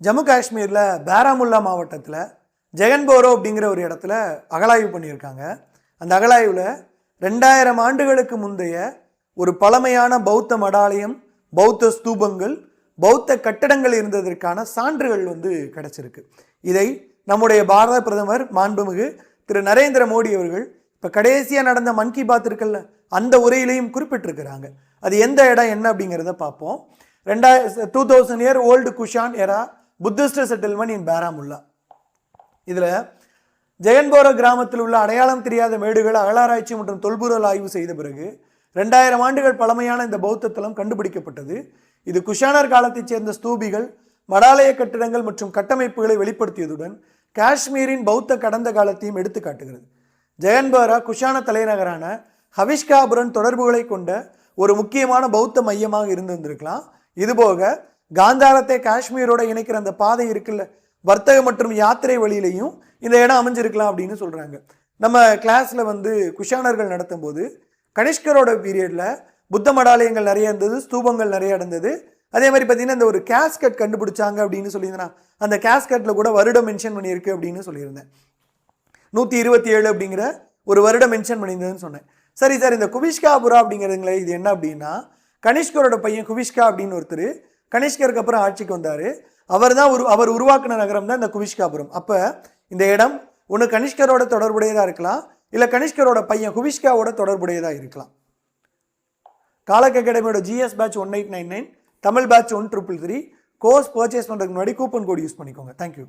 ஜம்மு காஷ்மீரில் பாராமுல்லா மாவட்டத்தில் ஜெகன்போரோ அப்படிங்கிற ஒரு இடத்துல அகழாய்வு பண்ணியிருக்காங்க. அந்த அகழாய்வில் 2000 ஆண்டுகளுக்கு முந்தைய ஒரு பழமையான பௌத்த மடாலயம், பௌத்த ஸ்தூபங்கள், பௌத்த கட்டடங்கள் இருந்ததற்கான சான்றுகள் கிடைச்சிருக்கு. இதை நம்முடைய பாரத பிரதமர் மாண்புமிகு திரு நரேந்திர மோடி அவர்கள் இப்போ கடைசியாக நடந்த மன் கி பாத் இருக்குல்ல, அந்த உரையிலையும் குறிப்பிட்டிருக்கிறாங்க. அது எந்த இடம் என்ன அப்படிங்கிறத பார்ப்போம். 2000 year old Kushan era Buddhist settlement in Baramulla. இதில் ஜெகன்போரோ கிராமத்தில் உள்ள அடையாளம் தெரியாத மேடுகள் அகழாராய்ச்சி மற்றும் தொல்பொருள் ஆய்வு செய்த பிறகு 2000 ஆண்டுகள் பழமையான இந்த பௌத்த தலம் கண்டுபிடிக்கப்பட்டது. இது குஷானர் காலத்தைச் சேர்ந்த ஸ்தூபிகள், மடாலய கட்டிடங்கள் மற்றும் கட்டமைப்புகளை வெளிப்படுத்தியதுடன் காஷ்மீரின் பௌத்த கடந்த காலத்தையும் எடுத்து காட்டுகிறது. ஜெகன்போரா குஷான தலைநகரான ஹவிஷ்காபுரன் தொடர்புகளை கொண்ட ஒரு முக்கியமான பௌத்த மையமாக இருந்திருக்கலாம். இதுபோக காந்தாரத்தை காஷ்மீரோட இணைக்கிற அந்த பாதை இருக்குல்ல, வர்த்தக மற்றும் யாத்திரை வழியிலையும் இந்த இடம் அமைஞ்சிருக்கலாம் அப்படின்னு சொல்றாங்க. நம்ம கிளாஸ்ல குஷானர்கள் நடத்தும் போது கனிஷ்கரோட பீரியட்ல புத்த மடாலயங்கள் நிறைய இருந்தது, ஸ்தூபங்கள் நிறைய இருந்தது. அதே மாதிரி பார்த்தீங்கன்னா இந்த ஒரு கேஸ்கட் கண்டுபிடிச்சாங்க அப்படின்னு சொல்லியிருந்தேன். அந்த கேஸ்கட்ல கூட வருடம் மென்ஷன் பண்ணியிருக்கு அப்படின்னு சொல்லியிருந்தேன். 127 அப்படிங்கிற ஒரு வருடம் மென்ஷன் பண்ணியிருந்ததுன்னு சொன்னேன். சரி சார், இந்த குவிஷ்காபுரா அப்படிங்கிறதுங்களே இது என்ன அப்படின்னா, கனிஷ்கரோட பையன் குவிஷ்கா அப்படின்னு ஒருத்தர் கனிஷ்கருக்கு அப்புறம் ஆட்சிக்கு வந்தார். அவர் உருவாக்கின நகரம் தான் இந்த குவிஷ்காபுரம். அப்போ இந்த இடம் ஒன்று கனிஷ்கரோட தொடர்புடையதாக இருக்கலாம், இல்லை கனிஷ்கரோட பையன் குவிஷ்காவோட தொடர்புடையதாக இருக்கலாம். காலக் அகாடமியோட GS batch 1899, Tamil batch 1333. Course purchase பண்ணுறதுக்கு முன்னாடி கூப்பன் கோட் யூஸ் பண்ணிக்கோங்க. தேங்க்யூ.